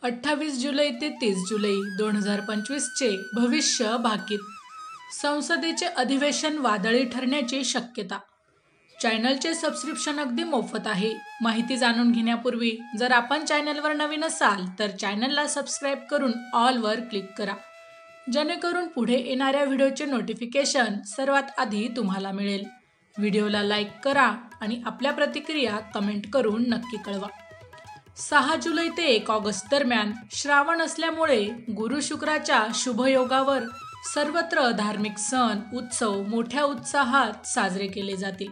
28 जुलै ते 30 जुलै 2025 चे भविष्य भाकीत. संसदेचे अधिवेशन वादळी ठरण्याची शक्यता. चॅनलचे सबस्क्रिप्शन अगदी मोफत आहे. माहिती जाणून घेण्यापूर्वी जर आपण चॅनलवर नवीन असाल तर चॅनलला सबस्क्राईब करून ऑलवर क्लिक करा, जेणेकरून पुढे येणाऱ्या व्हिडिओचे नोटिफिकेशन सर्वात आधी तुम्हाला मिळेल. व्हिडिओला लाईक करा आणि आपल्या प्रतिक्रिया कमेंट करून नक्की कळवा. 6 जुलै ते 1 ऑगस्ट दरम्यान श्रावण असल्यामुळे गुरु शुक्राच्या शुभयोगावर सर्वत्र धार्मिक सण उत्सव मोठ्या उत्साहात साजरे केले जातील.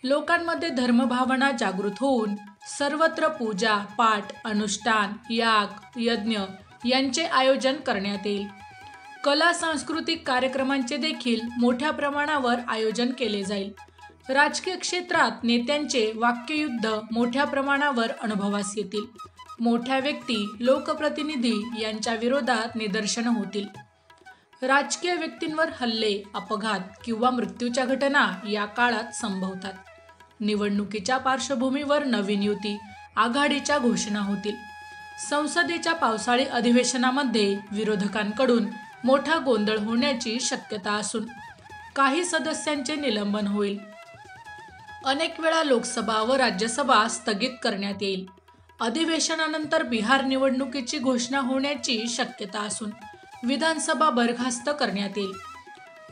लोकांमध्ये धर्मभावना जागृत होऊन सर्वत्र पूजा पाठ अनुष्ठान याग यज्ञ यांचे आयोजन करण्यात येईल. कला सांस्कृतिक कार्यक्रमांचे देखील मोठ्या प्रमाणावर आयोजन केले जाईल. राजकीय क्षेत्रात नेत्यांचे वाक्ययुद्ध मोठ्या प्रमाणावर अनुभवास येतील. मोठ्या व्यक्ती लोकप्रतिनिधी यांच्या विरोधात निदर्शनं होतील. राजकीय व्यक्तींवर हल्ले अपघात किंवा मृत्यूच्या घटना या काळात संभवतात. निवडणुकीच्या पार्श्वभूमीवर नवीन युती आघाडीच्या घोषणा होतील. संसदेच्या पावसाळी अधिवेशनामध्ये विरोधकांकडून मोठा गोंधळ होण्याची शक्यता असून काही सदस्यांचे निलंबन होईल. अनेक वेळा लोकसभा व राज्यसभा स्थगित करण्यात येईल. अधिवेशनानंतर बिहार निवडणुकीची घोषणा होण्याची शक्यता असून विधानसभा बरखास्त करण्यात येईल.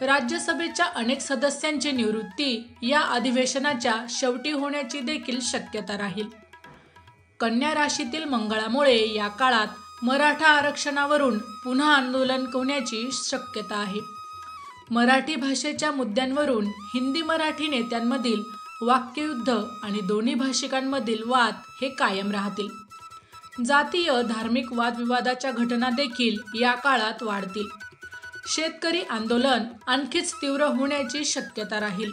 राज्यसभेच्या अनेक सदस्यांची निवृत्ती या अधिवेशनाच्या शेवटी होण्याची देखील शक्यता राहील. कन्या राशीतील मंगळामुळे या काळात मराठा आरक्षणावरून पुन्हा आंदोलन होण्याची शक्यता आहे. मराठी भाषेच्या मुद्द्यांवरून हिंदी मराठी नेत्यांमधील वाक्ययुद्ध आणि दोन्ही भाषिकांमधील वाद हे कायम राहतील. जातीय धार्मिक वादविवादाच्या घटना देखील या काळात वाढतील. शेतकरी आंदोलन आणखीच तीव्र होण्याची शक्यता राहील.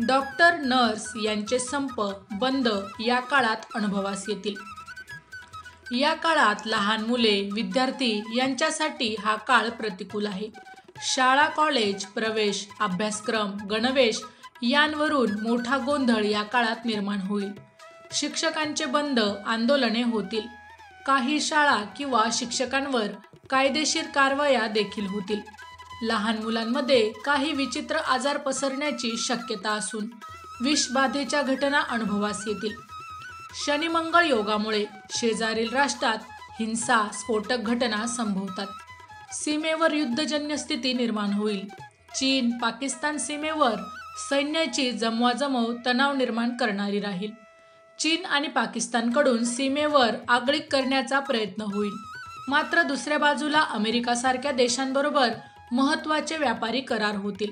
डॉक्टर नर्स यांचे संप बंद या काळात अनुभवास येतील. या काळात लहान मुले विद्यार्थी यांच्यासाठी हा काळ प्रतिकूल आहे. शाळा कॉलेज प्रवेश अभ्यासक्रम गणवेश यांवरून मोठा गोंधळ या काळात निर्माण होईल. शिक्षकांचे बंद आंदोलने होतील. काही शाळा किंवा शिक्षकांवर कायदेशीर कारवाया देखील होतील. लहान मुलांमध्ये काही विचित्र आजार पसरण्याची शक्यता असून विषबाधेच्या घटना अनुभवास येतील. शनी मंगळ योगामुळे शेजारील राष्ट्रात हिंसा स्फोटक घटना संभवतात. सीमेवर युद्धजन्य स्थिती निर्माण होईल. चीन पाकिस्तान सीमेवर सैन्याची जमवाजमव तणाव निर्माण करणारी राहील. चीन आणि पाकिस्तानकडून सीमेवर आगळीक करण्याचा प्रयत्न होईल. मात्र दुसऱ्या बाजूला अमेरिकासारख्या देशांबरोबर महत्त्वाचे व्यापारी करार होतील.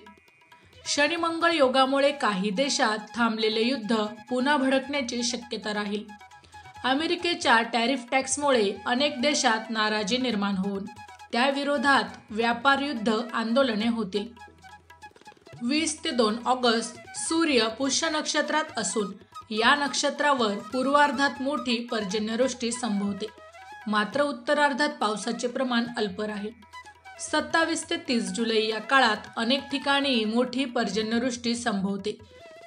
शनी मंगळ योगामुळे काही देशात थांबलेले युद्ध पुन्हा भडकण्याची शक्यता राहील. अमेरिकेच्या टॅरिफ टॅक्समुळे अनेक देशात नाराजी निर्माण होऊन त्याविरोधात व्यापार युद्ध आंदोलने होतील. 20 ते 2 ऑगस्ट सूर्य पुष्य नक्षत्रात असून या नक्षत्रावर पूर्वार्धात मोठी पर्जन्यवृष्टी संभवते. मात्र उत्तरार्धात पावसाचे प्रमाण अल्प राहील. 27 ते 30 जुलै या काळात अनेक ठिकाणी मोठी पर्जन्यवृष्टी संभवते.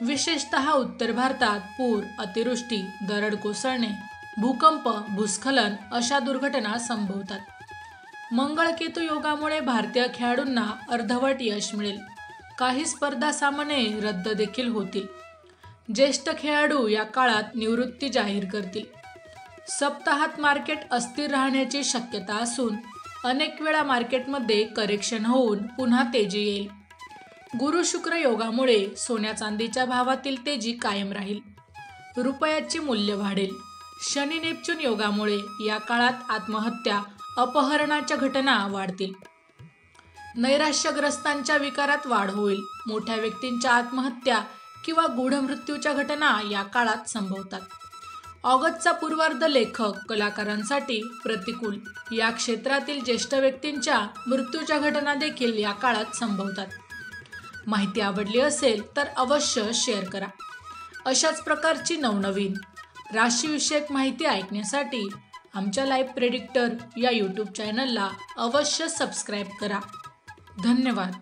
विशेषतः उत्तर भारतात पूर अतिवृष्टी दरड कोसळणे भूकंप भूस्खलन अशा दुर्घटना संभवतात. मंगळकेतू योगामुळे भारतीय खेळाडूंना अर्धवट यश मिळेल. काही स्पर्धा सामने रद्द देखील होतील. ज्येष्ठ खेळाडू या काळात निवृत्ती जाहीर करतील. सप्ताहात मार्केट अस्थिर राहण्याची शक्यता असून अनेक वेळा मार्केटमध्ये करेक्शन होऊन पुन्हा तेजी येईल. गुरु शुक्र योगामुळे सोन्या चांदीच्या भावातील तेजी कायम राहील. रुपयाचे मूल्य वाढेल. शनी नेपच्यून योगामुळे या काळात आत्महत्या अपहरणाच्या घटना वाढतील. नैराश्यग्रस्तांच्या विकारात वाढ होईल. मोठ्या व्यक्तींच्या आत्महत्या किंवा गूढ मृत्यूच्या घटना या काळात संभवतात. ऑगस्टचा पूर्वार्ध लेखक कलाकारांसाठी प्रतिकूल. या क्षेत्रातील ज्येष्ठ व्यक्तींच्या मृत्यूच्या घटना देखील या काळात संभवतात. माहिती आवडली असेल तर अवश्य शेअर करा. अशाच प्रकारची नवनवीन राशीविषयक माहिती ऐकण्यासाठी आमच्या लाईव्ह प्रेडिक्टर या यूट्यूब चॅनलला अवश्य सबस्क्राईब करा. धन्यवाद.